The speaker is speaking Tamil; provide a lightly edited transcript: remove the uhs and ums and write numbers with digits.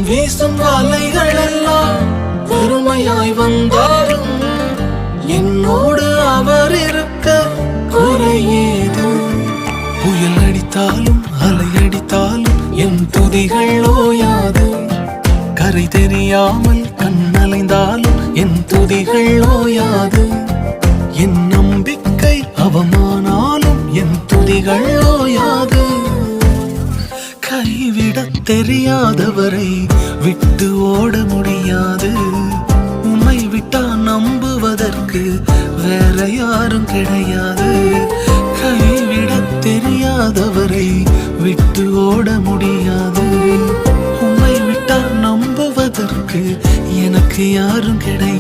வீசும் அலைகள் எல்லாம் பெருமையாய் வந்தாலும் என்னோடு அவர் இருக்க குறையேது. புயல் அடித்தாலும் அலை அடித்தாலும் என் துதிகள் ஓயாது. கரை தெரியாமல் கண்ணலைந்தாலும் என் துதிகள் ஓயாது. என் நம்பிக்கை அவமானாலும் என் துதிகள் ஓயாது. கைவிடத் தெரியாதவரை விட்டு ஓட முடியாது. உம்மை விட்டா நம்புவதற்கு வேற யாரும் கிடையாது. கைவிடத் தெரியாதவரை விட்டு ஓட முடியாது. உம்மை விட்டா நம்புவதற்கு எனக்கு யாரும் கிடையாது.